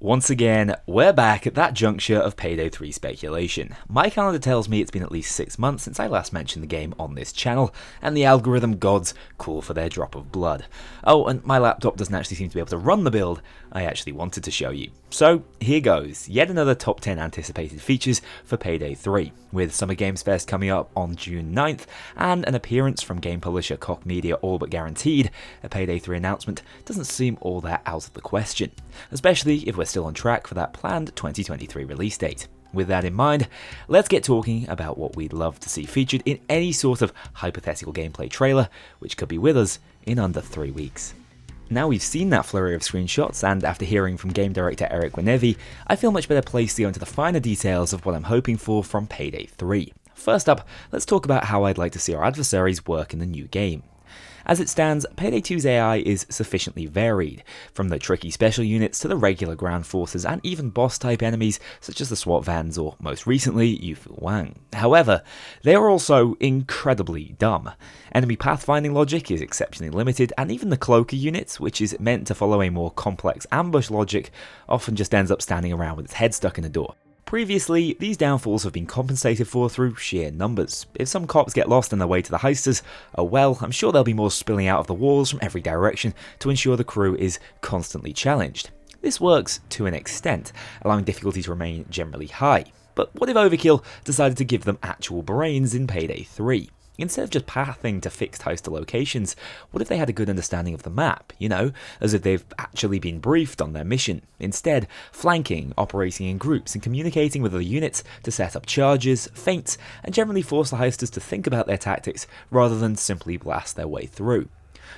Once again, we're back at that juncture of Payday 3 speculation. My calendar tells me it's been at least 6 months since I last mentioned the game on this channel, and the algorithm gods call for their drop of blood. Oh, and my laptop doesn't actually seem to be able to run the build I actually wanted to show you. So here goes, yet another top 10 anticipated features for Payday 3, with Summer Games Fest coming up on June 9th, and an appearance from game publisher Kknowley all but guaranteed. A Payday 3 announcement doesn't seem all that out of the question, especially if we're still on track for that planned 2023 release date. With that in mind, let's get talking about what we'd love to see featured in any sort of hypothetical gameplay trailer, which could be with us in under 3 weeks. Now we've seen that flurry of screenshots, and after hearing from game director Kknowley, I feel much better placed to go into the finer details of what I'm hoping for from Payday 3. First up, let's talk about how I'd like to see our adversaries work in the new game. As it stands, Payday 2's AI is sufficiently varied, from the tricky special units to the regular ground forces and even boss-type enemies such as the SWAT vans or, most recently, Yufu Wang. However, they are also incredibly dumb. Enemy pathfinding logic is exceptionally limited, and even the cloaker unit, which is meant to follow a more complex ambush logic, often just ends up standing around with its head stuck in a door. Previously, these downfalls have been compensated for through sheer numbers. If some cops get lost on their way to the heisters, oh well, I'm sure there'll be more spilling out of the walls from every direction to ensure the crew is constantly challenged. This works to an extent, allowing difficulty to remain generally high. But what if Overkill decided to give them actual brains in Payday 3? Instead of just pathing to fixed heister locations, what if they had a good understanding of the map, as if they've actually been briefed on their mission? Instead, flanking, operating in groups, and communicating with other units to set up charges, feints, and generally force the heisters to think about their tactics rather than simply blast their way through.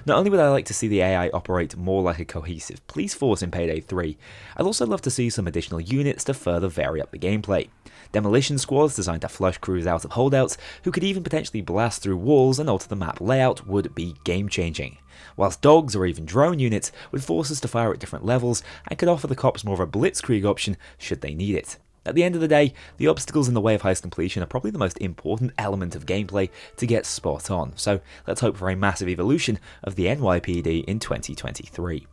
Not only would I like to see the AI operate more like a cohesive police force in Payday 3, I'd also love to see some additional units to further vary up the gameplay. Demolition squads designed to flush crews out of holdouts, who could even potentially blast through walls and alter the map layout, would be game-changing. Whilst dogs or even drone units would force us to fire at different levels and could offer the cops more of a blitzkrieg option should they need it. At the end of the day, the obstacles in the way of heist completion are probably the most important element of gameplay to get spot on, so let's hope for a massive evolution of the NYPD in 2023.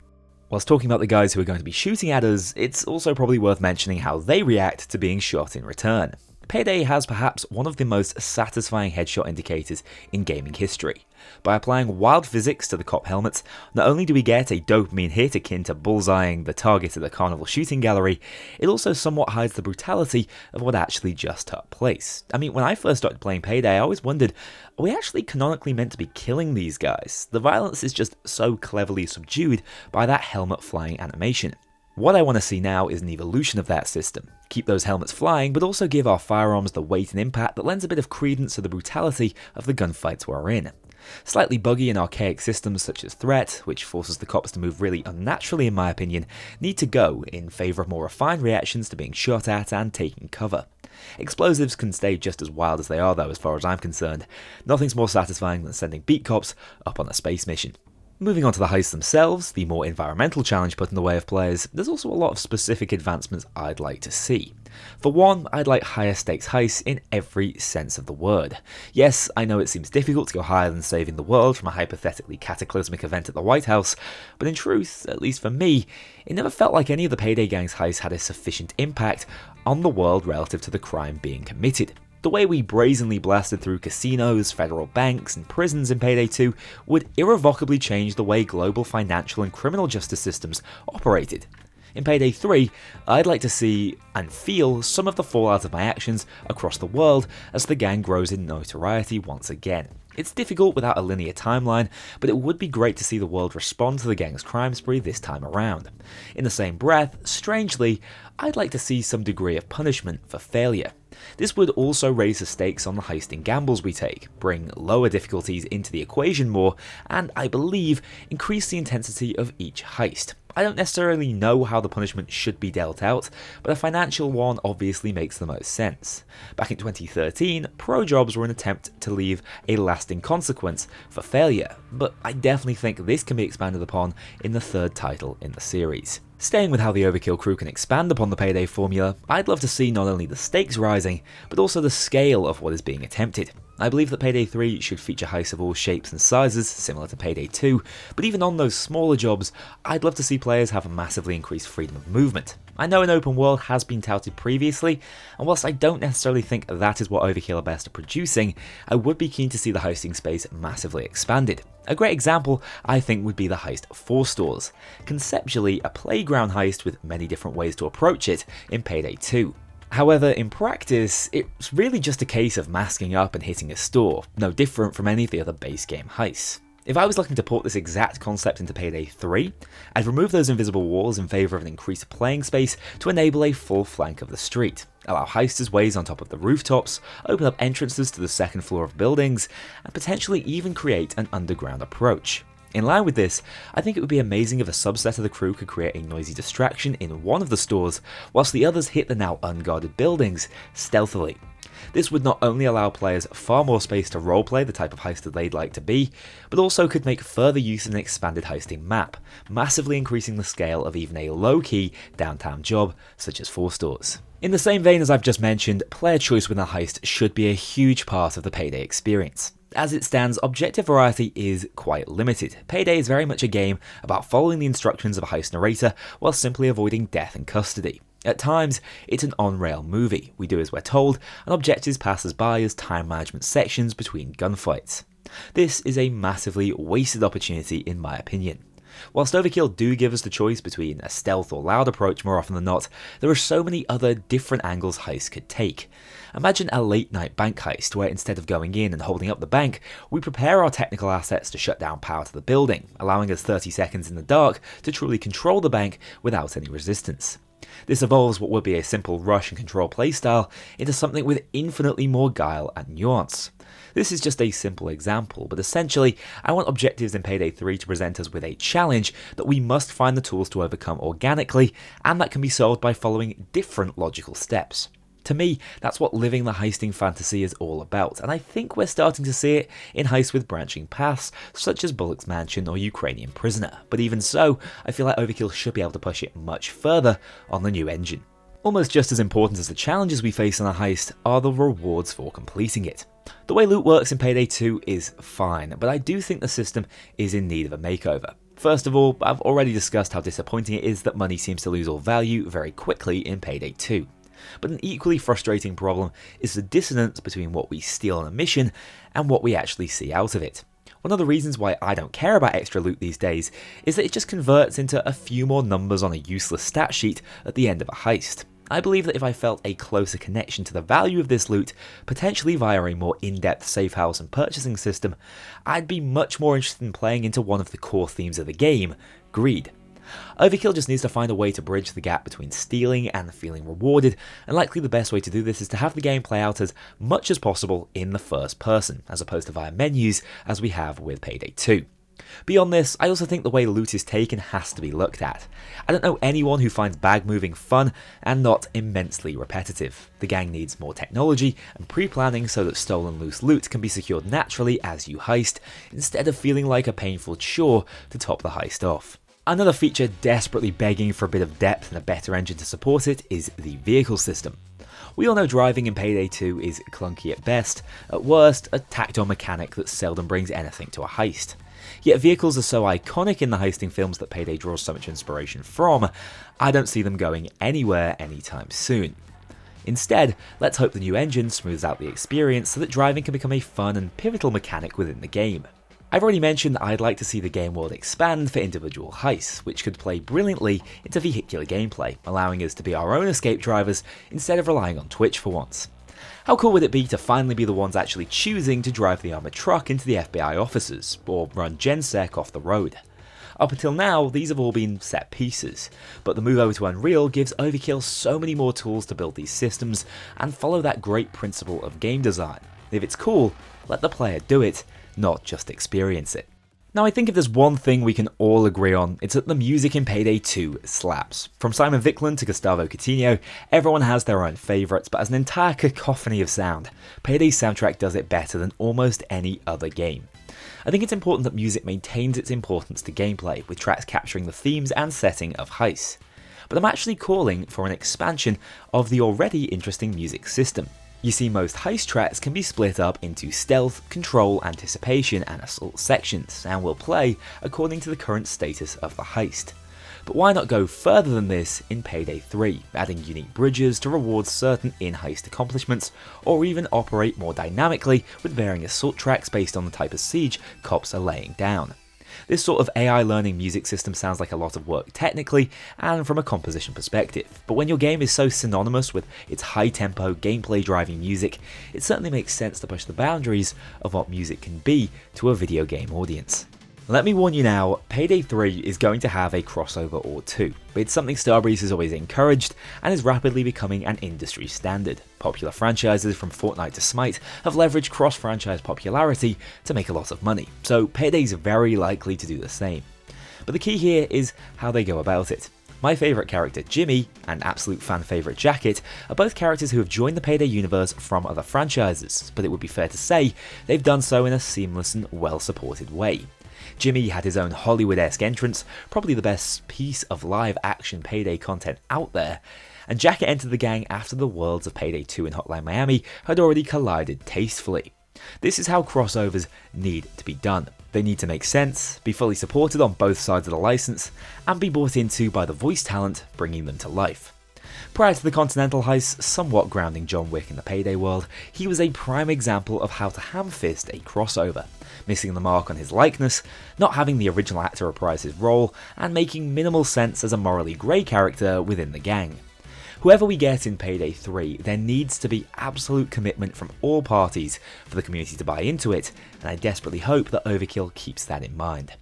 Whilst talking about the guys who are going to be shooting at us, it's also probably worth mentioning how they react to being shot in return. Payday has perhaps one of the most satisfying headshot indicators in gaming history. By applying wild physics to the cop helmets, not only do we get a dopamine hit akin to bullseyeing the target at the carnival shooting gallery, it also somewhat hides the brutality of what actually just took place. I mean, when I first started playing Payday, I always wondered, are we actually canonically meant to be killing these guys? The violence is just so cleverly subdued by that helmet flying animation. What I want to see now is an evolution of that system. Keep those helmets flying, but also give our firearms the weight and impact that lends a bit of credence to the brutality of the gunfights we're in. Slightly buggy and archaic systems such as Threat, which forces the cops to move really unnaturally in my opinion, need to go in favour of more refined reactions to being shot at and taking cover. Explosives can stay just as wild as they are though, as far as I'm concerned. Nothing's more satisfying than sending beat cops up on a space mission. Moving on to the heists themselves, the more environmental challenge put in the way of players, there's also a lot of specific advancements I'd like to see. For one, I'd like higher stakes heists in every sense of the word. Yes, I know it seems difficult to go higher than saving the world from a hypothetically cataclysmic event at the White House, but in truth, at least for me, it never felt like any of the Payday gang's heists had a sufficient impact on the world relative to the crime being committed. The way we brazenly blasted through casinos, federal banks, and prisons in Payday 2 would irrevocably change the way global financial and criminal justice systems operated. In Payday 3, I'd like to see and feel some of the fallout of my actions across the world as the gang grows in notoriety once again. It's difficult without a linear timeline, but it would be great to see the world respond to the gang's crime spree this time around. In the same breath, strangely, I'd like to see some degree of punishment for failure. This would also raise the stakes on the heisting gambles we take, bring lower difficulties into the equation more, and I believe increase the intensity of each heist. I don't necessarily know how the punishment should be dealt out, but a financial one obviously makes the most sense. Back in 2013, pro jobs were an attempt to leave a lasting consequence for failure, but I definitely think this can be expanded upon in the third title in the series. Staying with how the Overkill crew can expand upon the Payday formula, I'd love to see not only the stakes rising, but also the scale of what is being attempted. I believe that Payday 3 should feature heists of all shapes and sizes, similar to Payday 2, but even on those smaller jobs, I'd love to see players have a massively increased freedom of movement. I know an open world has been touted previously, and whilst I don't necessarily think that is what Overkill are best at producing, I would be keen to see the heisting space massively expanded. A great example, I think, would be the heist 4 stores. Conceptually, a playground heist with many different ways to approach it in Payday 2. However, in practice, it's really just a case of masking up and hitting a store, no different from any of the other base game heists. If I was looking to port this exact concept into Payday 3, I'd remove those invisible walls in favour of an increased playing space to enable a full flank of the street, allow heisters ways on top of the rooftops, open up entrances to the second floor of buildings, and potentially even create an underground approach. In line with this, I think it would be amazing if a subset of the crew could create a noisy distraction in one of the stores, whilst the others hit the now unguarded buildings stealthily. This would not only allow players far more space to roleplay the type of heister they'd like to be, but also could make further use of an expanded heisting map, massively increasing the scale of even a low-key downtown job such as 4 stores. In the same vein as I've just mentioned, player choice within a heist should be a huge part of the Payday experience. As it stands, objective variety is quite limited. Payday is very much a game about following the instructions of a heist narrator while simply avoiding death and custody. At times, it's an on-rail movie. We do as we're told, and objectives pass us by as time management sections between gunfights. This is a massively wasted opportunity in my opinion. Whilst Overkill do give us the choice between a stealth or loud approach more often than not, there are so many other different angles heists could take. Imagine a late night bank heist where instead of going in and holding up the bank, we prepare our technical assets to shut down power to the building, allowing us 30 seconds in the dark to truly control the bank without any resistance. This evolves what would be a simple rush and control playstyle into something with infinitely more guile and nuance. This is just a simple example, but essentially, I want objectives in Payday 3 to present us with a challenge that we must find the tools to overcome organically, and that can be solved by following different logical steps. To me, that's what living the heisting fantasy is all about, and I think we're starting to see it in heists with branching paths, such as Bullock's Mansion or Ukrainian Prisoner, but even so, I feel like Overkill should be able to push it much further on the new engine. Almost just as important as the challenges we face in a heist are the rewards for completing it. The way loot works in Payday 2 is fine, but I do think the system is in need of a makeover. First of all, I've already discussed how disappointing it is that money seems to lose all value very quickly in Payday 2. But an equally frustrating problem is the dissonance between what we steal on a mission and what we actually see out of it. One of the reasons why I don't care about extra loot these days is that it just converts into a few more numbers on a useless stat sheet at the end of a heist. I believe that if I felt a closer connection to the value of this loot, potentially via a more in-depth safe house and purchasing system, I'd be much more interested in playing into one of the core themes of the game, greed. Overkill just needs to find a way to bridge the gap between stealing and feeling rewarded, and likely the best way to do this is to have the game play out as much as possible in the first person, as opposed to via menus as we have with Payday 2. Beyond this, I also think the way loot is taken has to be looked at. I don't know anyone who finds bag moving fun and not immensely repetitive. The gang needs more technology and pre-planning so that stolen loose loot can be secured naturally as you heist, instead of feeling like a painful chore to top the heist off. Another feature desperately begging for a bit of depth and a better engine to support it is the vehicle system. We all know driving in Payday 2 is clunky at best, at worst a tacked-on mechanic that seldom brings anything to a heist. Yet vehicles are so iconic in the heisting films that Payday draws so much inspiration from, I don't see them going anywhere anytime soon. Instead, let's hope the new engine smooths out the experience so that driving can become a fun and pivotal mechanic within the game. I've already mentioned that I'd like to see the game world expand for individual heists, which could play brilliantly into vehicular gameplay, allowing us to be our own escape drivers instead of relying on Twitch for once. How cool would it be to finally be the ones actually choosing to drive the armoured truck into the FBI offices, or run GenSec off the road? Up until now, these have all been set pieces, but the move over to Unreal gives Overkill so many more tools to build these systems and follow that great principle of game design. If it's cool, let the player do it, not just experience it. Now, I think if there's one thing we can all agree on, it's that the music in Payday 2 slaps. From Simon Viklund to Gustavo Coutinho, everyone has their own favourites, but as an entire cacophony of sound, Payday's soundtrack does it better than almost any other game. I think it's important that music maintains its importance to gameplay, with tracks capturing the themes and setting of heists. But I'm actually calling for an expansion of the already interesting music system. You see, most heist tracks can be split up into stealth, control, anticipation, and assault sections, and will play according to the current status of the heist. But why not go further than this in Payday 3, adding unique bridges to reward certain in-heist accomplishments, or even operate more dynamically with varying assault tracks based on the type of siege cops are laying down. This sort of AI learning music system sounds like a lot of work technically and from a composition perspective, but when your game is so synonymous with its high-tempo, gameplay-driving music, it certainly makes sense to push the boundaries of what music can be to a video game audience. Let me warn you now, Payday 3 is going to have a crossover or two, but it's something Starbreeze has always encouraged and is rapidly becoming an industry standard. Popular franchises from Fortnite to Smite have leveraged cross-franchise popularity to make a lot of money, so Payday's very likely to do the same. But the key here is how they go about it. My favourite character, Jimmy, and absolute fan favourite Jacket, are both characters who have joined the Payday universe from other franchises, but it would be fair to say they've done so in a seamless and well-supported way. Jimmy had his own Hollywood-esque entrance, probably the best piece of live-action Payday content out there, and Jacket entered the gang after the worlds of Payday 2 and Hotline Miami had already collided tastefully. This is how crossovers need to be done. They need to make sense, be fully supported on both sides of the license, and be bought into by the voice talent bringing them to life. Prior to the Continental heist somewhat grounding John Wick in the Payday world, he was a prime example of how to ham-fist a crossover, missing the mark on his likeness, not having the original actor reprise his role, and making minimal sense as a morally grey character within the gang. Whoever we get in Payday 3, there needs to be absolute commitment from all parties for the community to buy into it, and I desperately hope that Overkill keeps that in mind.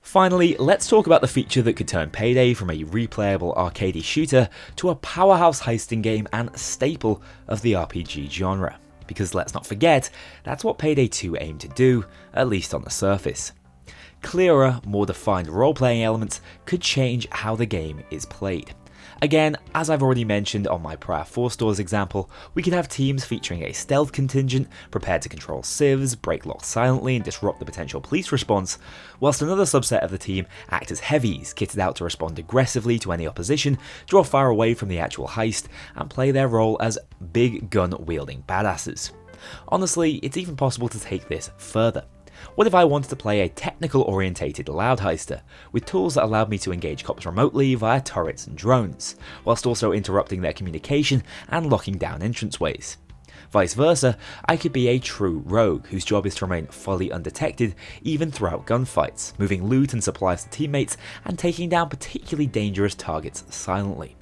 Finally, let's talk about the feature that could turn Payday from a replayable arcadey shooter to a powerhouse heisting game and staple of the RPG genre. Because let's not forget, that's what Payday 2 aimed to do, at least on the surface. Clearer, more defined role-playing elements could change how the game is played. Again, as I've already mentioned on my prior 4 stores example, we could have teams featuring a stealth contingent prepared to control civs, break locks silently and disrupt the potential police response, whilst another subset of the team act as heavies, kitted out to respond aggressively to any opposition, draw far away from the actual heist, and play their role as big gun-wielding badasses. Honestly, it's even possible to take this further. What if I wanted to play a technical-orientated loud heister, with tools that allowed me to engage cops remotely via turrets and drones, whilst also interrupting their communication and locking down entranceways? Vice versa, I could be a true rogue whose job is to remain fully undetected even throughout gunfights, moving loot and supplies to teammates and taking down particularly dangerous targets silently.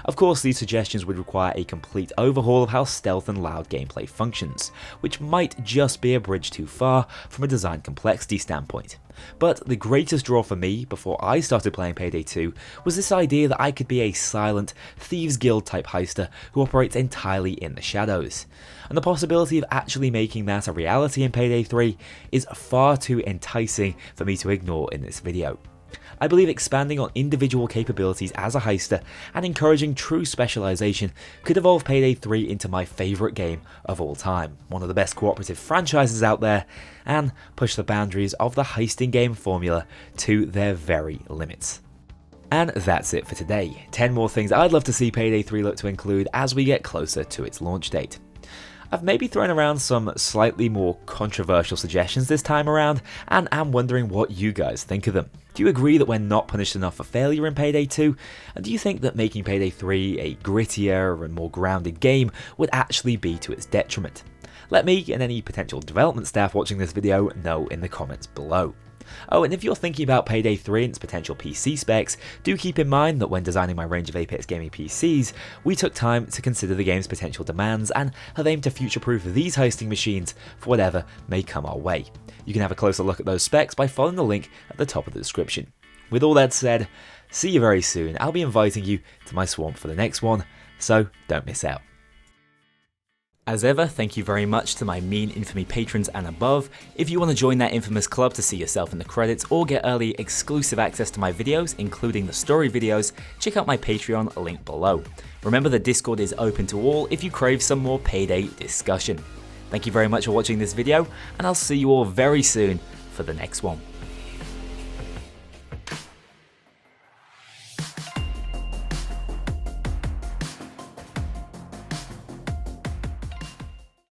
Of course, these suggestions would require a complete overhaul of how stealth and loud gameplay functions, which might just be a bridge too far from a design complexity standpoint. But the greatest draw for me before I started playing Payday 2 was this idea that I could be a silent, Thieves Guild type heister who operates entirely in the shadows. And the possibility of actually making that a reality in Payday 3 is far too enticing for me to ignore in this video. I believe expanding on individual capabilities as a heister and encouraging true specialization could evolve Payday 3 into my favorite game of all time, one of the best cooperative franchises out there, and push the boundaries of the heisting game formula to their very limits. And that's it for today. 10 more things I'd love to see Payday 3 look to include as we get closer to its launch date. I've maybe thrown around some slightly more controversial suggestions this time around, and am wondering what you guys think of them. Do you agree that we're not punished enough for failure in Payday 2? And do you think that making Payday 3 a grittier and more grounded game would actually be to its detriment? Let me and any potential development staff watching this video know in the comments below. Oh, and if you're thinking about Payday 3 and its potential PC specs, do keep in mind that when designing my range of Apex Gaming PCs, we took time to consider the game's potential demands and have aimed to future-proof these hosting machines for whatever may come our way. You can have a closer look at those specs by following the link at the top of the description. With all that said, see you very soon. I'll be inviting you to my swamp for the next one, so don't miss out. As ever, thank you very much to my Mean Infamy patrons and above. If you want to join that infamous club to see yourself in the credits or get early exclusive access to my videos, including the story videos, check out my Patreon link below. Remember, the Discord is open to all if you crave some more Payday discussion. Thank you very much for watching this video, and I'll see you all very soon for the next one.